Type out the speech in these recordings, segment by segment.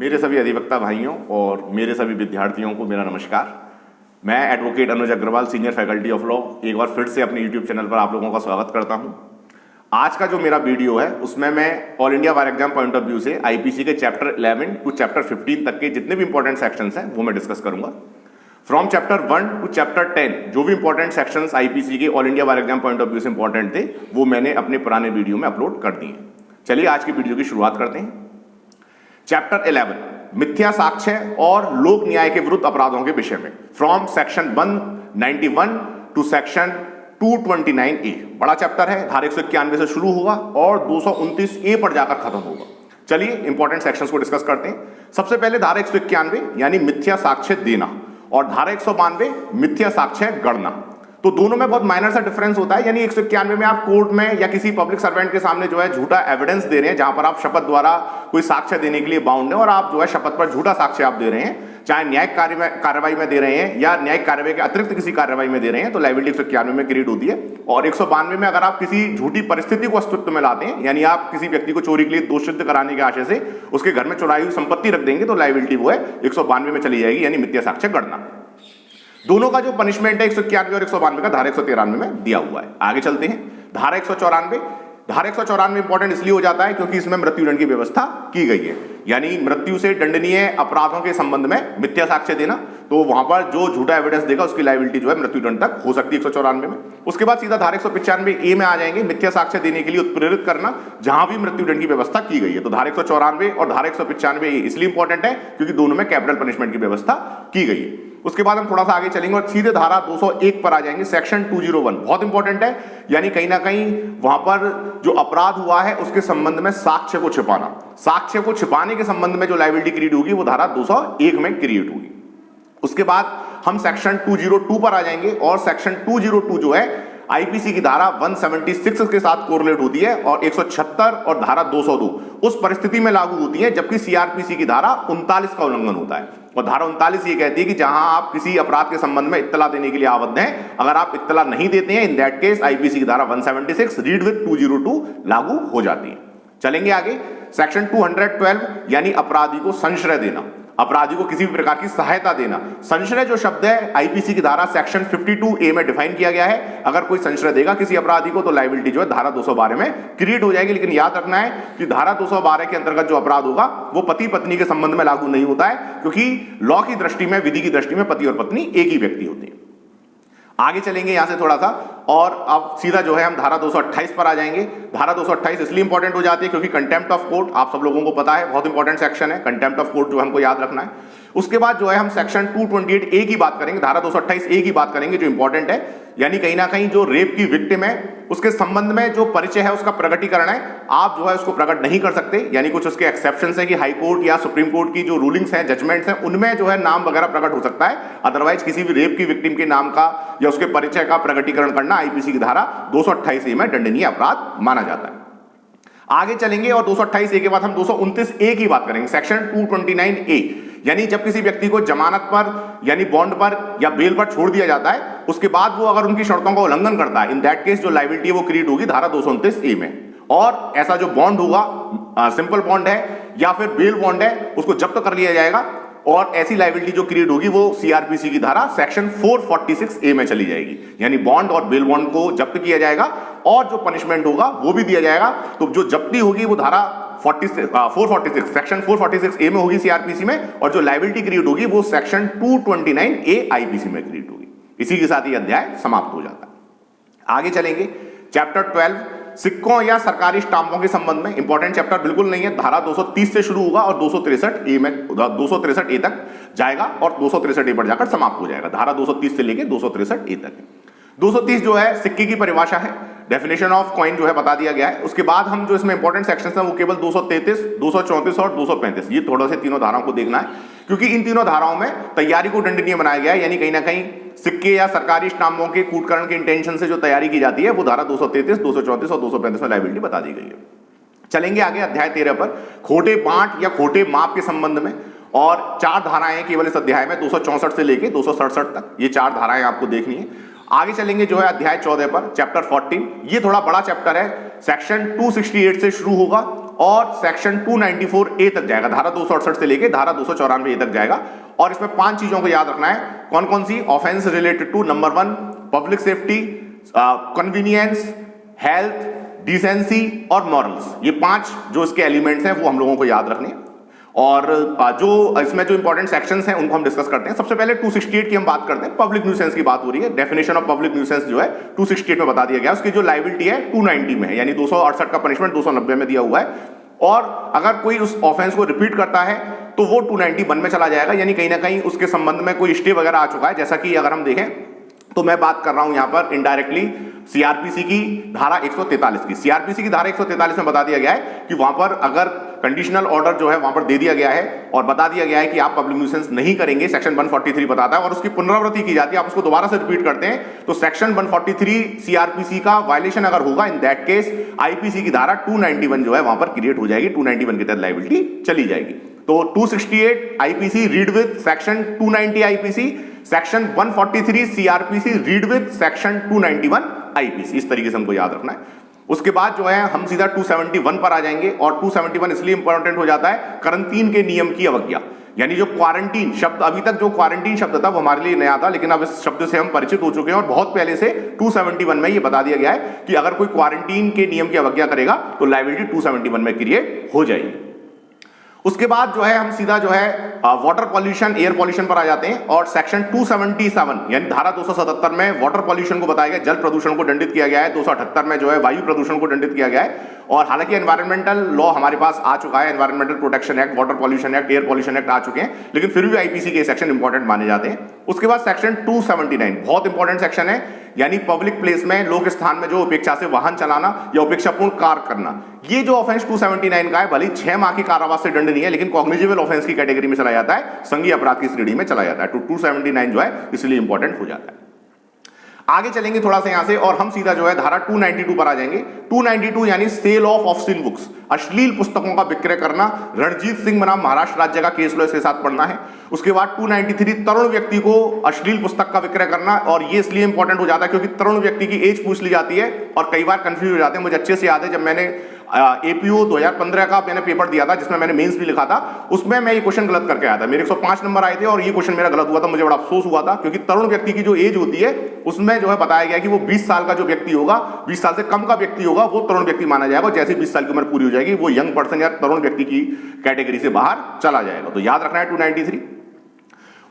मेरे सभी अधिवक्ता भाइयों और मेरे सभी विद्यार्थियों को मेरा नमस्कार। मैं advocate Anuj Agarwal, senior faculty of law, एक बार फिर से अपने यूट्यूब चैनल पर आप लोगों का स्वागत करता हूं। आज का जो मेरा वीडियो है उसमें मैं all India bar exam point of view से आईपीसी के चैप्टर 11 टू चैप्टर 15 तक के जितने भी इंपॉर्टेंट सेक्शंस हैं वो मैं डिस्कस करूंगा। फ्रॉम चैप्टर 1 टू चैप्टर 10 जो भी इंपॉर्टेंट सेक्शंस आईपीसी के all India bar exam point of view से इंपॉर्टेंट थे वो मैंने अपने पुराने वीडियो में अपलोड कर दिए। चलिए आज की वीडियो की शुरुआत करते हैं। चैप्टर 11 मिथ्या साक्ष्य और लोक न्याय के विरुद्ध अपराधों के विषय में, from section 191 to section 229A। बड़ा चैप्टर है, धारा 191 से शुरू होगा और 229A पर जाकर खत्म होगा। चलिए इंपॉर्टेंट सेक्शंस को डिस्कस करते हैं। सबसे पहले धारा 191 यानी मिथ्या साक्ष्य देना और धारा 192 मिथ्या साक्ष्य गणना। तो दोनों में बहुत माइनर सा डिफरेंस होता है। यानी 191 में आप कोर्ट में या किसी पब्लिक सर्वेंट के सामने जो है झूठा एविडेंस दे रहे हैं, जहां पर आप शपथ द्वारा कोई साक्ष्य देने के लिए बाउंड है और आप जो है शपथ पर झूठा साक्ष्य आप दे रहे हैं, चाहे न्यायिक कार्रवाई में दे रहे हैं या न्यायिक कार्रवाई के अतिरिक्त किसी कार्रवाई में दे रहे हैं, तो लायबिलिटी 191 में क्रिएट होती है। और 192 में अगर आप किसी झूठी परिस्थिति को अस्तित्व में लाते हैं, यानी आप किसी व्यक्ति को चोरी के लिए दोष सिद्ध कराने के आशय से उसके घर में चुराई हुई संपत्ति रख देंगे, तो लायबिलिटी वो है 192 में चली जाएगी, यानी मिथ्या साक्ष्य गणना। दोनों का जो पनिशमेंट है 191 और 192 का धारा 193 में दिया हुआ है। आगे चलते हैं। धारा 194 इंपॉर्टेंट इसलिए हो जाता है क्योंकि इसमें मृत्युदंड की व्यवस्था की गई है, यानी मृत्यु से दंडनीय अपराधों के संबंध में मिथ्या साक्ष्य देना। तो वहां पर जो झूठा एविडेंस देगा उसकी लायबिलिटी जो है मृत्युदंड तक हो सकती है 194 में। उसके बाद सीधा धारा 195A में आ जाएंगे, मिथ्या साक्ष्य देने के लिए उत्प्रेरित करना, जहां भी मृत्युदंड की व्यवस्था की गई है। तो धारा 194 और धारा 195 इसलिए इंपॉर्टेंट है क्योंकि दोनों में कैपिटल पनिशमेंट की व्यवस्था की गई है। उसके बाद हम थोड़ा सा आगे चलेंगे और सीधे धारा 201 पर आ जाएंगे, सेक्शन 201। बहुत इंपॉर्टेंट है, यानी कहीं ना कहीं वहां पर जो अपराध हुआ है उसके संबंध में साक्ष्य को छिपाना, साक्ष्य को छिपाने के संबंध में जो लायबिलिटी क्रिएट होगी वो धारा 201 में क्रिएट होगी। उसके बाद हम सेक्शन 202 पर आ जाएंगे और सेक्शन 202 जो है आईपीसी की धारा 176 के साथ कोरिलेट होती है और 176 और धारा 202 उस परिस्थिति में लागू होती है जबकि सीआरपीसी की धारा 39 का उल्लंघन होता है। और धारा 39 ये कहती है कि जहां आप किसी अपराध के संबंध में इत्तला देने के लिए आबद्ध हैं, अगर आप इत्तला नहीं देते हैं, इन दैट केस आईपीसी की धारा 176 रीड विद 202 लागू हो जाती है। चलेंगे आगे। सेक्शन 212 यानी अपराधी को संश्रय देना, अपराधी को किसी भी प्रकार की सहायता देना। संश्रय जो शब्द है आईपीसी की धारा सेक्शन 52A में डिफाइन किया गया है। अगर कोई संश्रय देगा किसी अपराधी को तो लायबिलिटी जो है धारा 212 में क्रिएट हो जाएगी। लेकिन याद रखना है कि धारा 212 के अंतर्गत जो अपराध होगा वो पति पत्नी के संबंध में लागू नहीं होता है, क्योंकि लॉ की दृष्टि में, विधि की दृष्टि में पति और पत्नी एक ही व्यक्ति होते हैं। आगे चलेंगे यहां से थोड़ा सा और अब सीधा जो है हम धारा 228 पर आ जाएंगे। धारा 228 इसलिए इंपॉर्टेंट हो जाती है क्योंकि कंटेम्प्ट ऑफ कोर्ट आप सब लोगों को पता है, बहुत इंपॉर्टेंट सेक्शन है। कंटेम्प्ट ऑफ कोर्ट जो हमको याद रखना है। उसके बाद जो है हम सेक्शन 228A की बात करेंगे, धारा 228A की बात करेंगे जो इंपॉर्टेंट है, यानी कहीं ना कहीं जो रेप की विक्टिम है उसके संबंध में जो परिचय है उसका प्रकटीकरण है, आप जो है उसको प्रकट नहीं कर सकते। यानी कुछ उसके एक्सेप्शंस है कि हाई कोर्ट या सुप्रीम कोर्ट की जो रूलिंग्स हैं, जजमेंट्स हैं, उनमें जो है नाम वगैरह प्रकट हो सकता है। अदरवाइज किसी भी रेप की विक्टिम के नाम का या उसके परिचय का प्रकटीकरण करना आईपीसी की धारा 228A में दंडनीय अपराध माना जाता है। आगे चलेंगे और 228A के बाद हम 229A की बात करेंगे, सेक्शन 229A। यानी जब किसी व्यक्ति को जमानत पर यानी बॉन्ड पर या बेल पर छोड़ दिया जाता है, उसके बाद वो अगर उनकी शर्तों का उल्लंघन करता है, इन दैट केस जो लायबिलिटी है वो क्रिएट होगी धारा 229A में। और ऐसा जो बॉन्ड होगा, सिंपल बॉन्ड है या फिर बेल बॉन्ड है, उसको जब्त कर लिया जाएगा और ऐसी लायबिलिटी जो क्रिएट होगी वो सीआरपीसी की धारा सेक्शन 446A में चली जाएगी। यानी बॉन्ड और बेल बॉन्ड को जब्त किया जाएगा और जो पनिशमेंट होगा वो भी दिया जाएगा। तो जो जब्ती होगी वो धारा 446 सेक्शन 446A में होगी सीआरपीसी में, और जो लायबिलिटी क्रिएट होगी वो सेक्शन 229A आईपीसी में क्रिएट होगी। इसी के साथ ये अध्याय समाप्त हो जाता है। आगे चलेंगे। चैप्टर 12 सिक्कों या सरकारी स्टाम्पों के संबंध में, इंपॉर्टेंट चैप्टर बिल्कुल नहीं है। धारा 230 से शुरू होगा और 263A में 263A तक जाएगा और 263A पर जाकर समाप्त हो जाएगा। धारा 230 से लेकर 263A तक है। 230 जो है सिक्के की परिभाषा है, डेफिनेशन ऑफ कॉइन जो है बता दिया गया है। उसके बाद हम जो इसमें इंपॉर्टेंट सेक्शंस हैं वो केवल 233, 234 और 235, ये थोड़ा से तीनों धाराओं को देखना है क्योंकि इन तीनों धाराओं में तैयारी को दंडनीय बनाया गया है। यानी कहीं ना कहीं सिक्के या सरकारी स्टाम्पों के कूटकरण के इंटेंशन से जो तैयारी की जाती है वो धारा 233, 234 और 235 में लायबिलिटी बता दी गई है। चलेंगे आगे अध्याय 13 पर, खोटे बांट या खोटे माप के संबंध में, और 4 धाराएं केवल इस अध्याय में 264 से लेकर 267 तक, ये 4 धाराएं आपको देखनी है। आगे चलेंगे जो है अध्याय 14 पर, चैप्टर 14। ये थोड़ा बड़ा चैप्टर है, सेक्शन 268 से शुरू होगा और सेक्शन 294A तक जाएगा, धारा 268 से लेके धारा 294A तक जाएगा। और इसमें 5 चीजों को याद रखना है। कौन कौन सी? Offence related to number 1 public safety, convenience, health, decency और मॉरल्स। ये 5 जो इसके एलिमेंट्स हैं वो हम लोगों को याद रखने हैं। और जो इसमें जो इंपॉर्टेंट सेक्शंस हैं उनको हम डिस्कस करते हैं। सबसे पहले 268 की हम बात करते हैं। पब्लिक न्यूसेंस की बात हो रही है। डेफिनेशन ऑफ पब्लिक न्यूसेंस जो है 268 में बता दिया गया। उसकी जो लायबिलिटी है 290 में है, यानी 268 का पनिशमेंट 290 में दिया हुआ है। और अगर कोई उस ऑफेंस को रिपीट करता है तो वो 291 में चला जाएगा, यानी कहीं ना कहीं उसके संबंध में कोई स्टे वगैरह आ चुका है। जैसा कि अगर हम देखें तो मैं बात कर रहा हूं यहां पर इनडायरेक्टली सीआरपीसी की धारा 143 की। सीआरपीसी की धारा 143 में बता दिया गया है कि वहां पर अगर कंडीशनल ऑर्डर जो है वहां पर दे दिया गया है और बता दिया गया है कि आप पब्लिक न्यूसेंस नहीं करेंगे, सेक्शन 143 बताता है, और उसकी पुनरावृत्ति की जाती है, आप उसको दोबारा से रिपीट करते हैं, तो सेक्शन 143 सीआरपीसी का वायलेशन अगर होगा, इन दैट केस आईपीसी की धारा 291 जो है वहां पर क्रिएट हो जाएगी। 291 के तहत लायबिलिटी चली जाएगी। तो 268 IPC read with section 290 IPC, section 143 CrPC read with section 291 IPC. इस तरीके से हमको याद रखना है। उसके बाद जो है हम सीधा 271 पर आ जाएंगे, और 271 इसलिए इंपॉर्टेंट हो जाता है, करंटीन के नियम की अवज्ञा। यानी जो क्वारंटीन शब्द, अभी तक जो क्वारंटीन शब्द था वो हमारे लिए नया था, लेकिन अब इस शब्द से हम परिचित हो चुके हैं और बहुत पहले से 271 में ये बता दिया गया है कि अगर कोई क्वारंटीन के नियम की अवज्ञा करेगा तो लायबिलिटी 271 में क्रिएट हो जाएगी। उसके बाद जो है हम सीधा जो है वाटर पॉल्यूशन, एयर पॉल्यूशन पर आ जाते हैं, और सेक्शन 277 यानी धारा 277 में वाटर पॉल्यूशन को बताया गया, जल प्रदूषण को दंडित किया गया है। 278 में जो है वायु प्रदूषण को दंडित किया गया है। और हालांकि एनवायरमेंटल लॉ हमारे पास आ चुका है, environmental protection act, water pollution act, air pollution act आ चुके हैं, लेकिन फिर भी आईपीसी के सेक्शन इंपॉर्टेंट माने जाते हैं। उसके बाद सेक्शन 279 बहुत इंपॉर्टेंट सेक्शन है, यानी पब्लिक प्लेस में, लोक स्थान में जो उपेक्षा से वाहन चलाना या उपेक्षापूर्ण कार्य करना। ये जो ऑफेंस 279 का है, भले 6 माह की कारावास से दंड नहीं है, लेकिन कॉग्निजेबल ऑफेंस की कैटेगरी में चला जाता है, संघीय अपराध की श्रेणी में चला जाता है। तो 279 जो है इसलिए इंपॉर्टेंट हो जाता है। आगे चलेंगे थोड़ा सा यहां से, और हम सीधा जो है धारा 292 पर आ जाएंगे। 292 यानी सेल ऑफ ऑब्ससीन बुक्स, अश्लील पुस्तकों का विक्रय करना। रणजीत सिंह बनाम महाराष्ट्र राज्य का केस लो इसके साथ पढ़ना है। उसके बाद 293 तरुण व्यक्ति को अश्लील पुस्तक का विक्रय करना, और ये इसलिए इंपॉर्टेंट हो जाता है क्योंकि तरुण व्यक्ति की एज पूछ ली जाती है और कई बार कंफ्यूज हो जाते हैं। मुझे अच्छे से याद है, जब मैंने एपीओ 2015 का मैंने पेपर दिया था, जिसमें मैंने मेंस भी लिखा था, उसमें मैं ये क्वेश्चन गलत करके आया था। मेरे 105 नंबर आए थे और ये क्वेश्चन मेरा गलत हुआ था। मुझे बड़ा अफसोस हुआ था, क्योंकि तरुण व्यक्ति की जो एज होती है उसमें जो है बताया गया कि वो 20 साल का जो व्यक्ति होगा, 20 साल से कम का व्यक्ति होगा, वो तरुण व्यक्ति माना जाएगा। जैसे 20 साल की उम्र पूरी हो जाएगी वो यंग पर्सन या तरुण व्यक्ति की कैटेगरी से बाहर चला जाएगा। तो याद रखना है 293।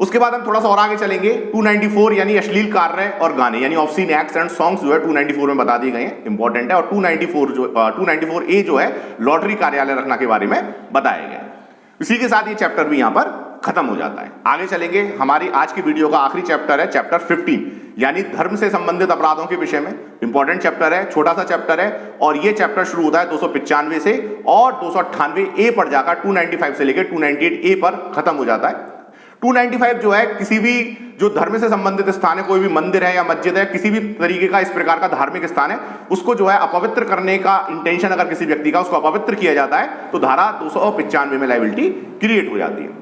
उसके बाद हम थोड़ा सा और आगे चलेंगे। 294 यानी अश्लील कार्य और गाने, यानी ऑब्सीन एक्ट्स एंड सॉन्ग्स जो है 294 में बता दिए गए हैं, इंपॉर्टेंट है। और 294A जो है लॉटरी कार्यालय रखना के बारे में बताया गया। इसी के साथ ये चैप्टर भी यहां पर खत्म हो जाता है। आगे चलेंगे, हमारी आज की वीडियो का आखिरी चैप्टर है चैप्टर 15, यानी धर्म से संबंधित अपराधों के विषय में। इंपॉर्टेंट चैप्टर है, छोटा सा चैप्टर है, और ये चैप्टर शुरू होता है 295 से और 298A पर जाकर 295 से लेकर 298A पर खत्म हो जाता है। 295 जो है किसी भी जो धर्म से संबंधित स्थान है, कोई भी मंदिर है या मस्जिद है, किसी भी तरीके का इस प्रकार का धार्मिक स्थान है, उसको जो है अपवित्र करने का इंटेंशन अगर किसी व्यक्ति का, उसको अपवित्र किया जाता है तो धारा 295 में लायबिलिटी क्रिएट हो जाती है।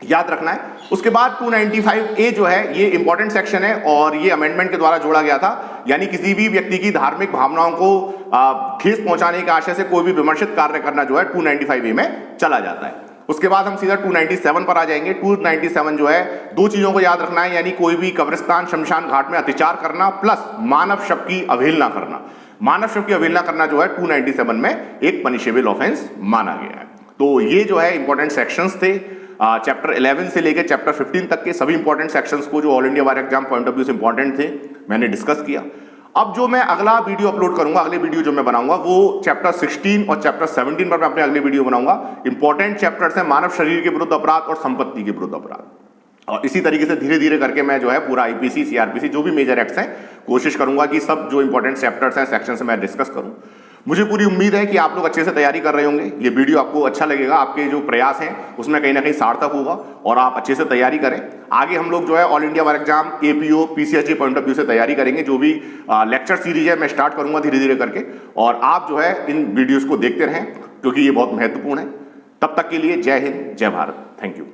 याद रखना है। उसके बाद 295A जो है ये इंपॉर्टेंट सेक्शन है और ये अमेंडमेंट के द्वारा जोड़ा गया था, यानी किसी भी व्यक्ति की धार्मिक भावनाओं को ठेस पहुंचाने के आशय से कोई भी विमर्शित कार्य करना जो है 295A में चला जाता है। उसके बाद हम सीधा 297 पर आ जाएंगे। 297 जो है दो चीजों को याद रखना है, यानी कोई भी कब्रिस्तान शमशान घाट में अत्याचार करना प्लस मानव शव की अवहेलना करना। मानव शव की अवहेलना करना जो है 297 में एक पनिशेबल ऑफेंस माना गया है। तो ये जो है इंपॉर्टेंट सेक्शंस थे। चैप्टर 11 से लेकर चैप्टर 15 तक के सभी इंपॉर्टेंट सेक्शंस को जो all India bar exam point of view से इंपॉर्टेंट थे मैंने डिस्कस किया। अब जो मैं अगला वीडियो अपलोड करूंगा, अगले वीडियो जो मैं बनाऊंगा वो चैप्टर 16 और चैप्टर 17 पर मैं अपने अगले वीडियो बनाऊंगा। इंपॉर्टेंट चैप्टर्स हैं मानव शरीर के विरुद्ध अपराध और संपत्ति के विरुद्ध अपराध। और इसी तरीके से धीरे धीरे करके मैं जो है पूरा आईपीसी सीआरपीसी जो भी मेजर एक्ट्स हैं कोशिश करूंगा कि सब जो इंपॉर्टेंट चैप्टर्स हैं सेक्शन से मैं डिस्कस करूं। मुझे पूरी उम्मीद है कि आप लोग अच्छे से तैयारी कर रहे होंगे। ये वीडियो आपको अच्छा लगेगा, आपके जो प्रयास हैं उसमें कहीं ना कहीं सार्थक होगा और आप अच्छे से तैयारी करें। आगे हम लोग जो है all India bar exam APO PCSJ point of view से तैयारी करेंगे। जो भी लेक्चर सीरीज है मैं स्टार्ट करूंगा धीरे धीरे करके, और आप जो है इन वीडियोज को देखते रहें क्योंकि ये बहुत महत्वपूर्ण है। तब तक के लिए जय हिंद, जय भारत, थैंक यू।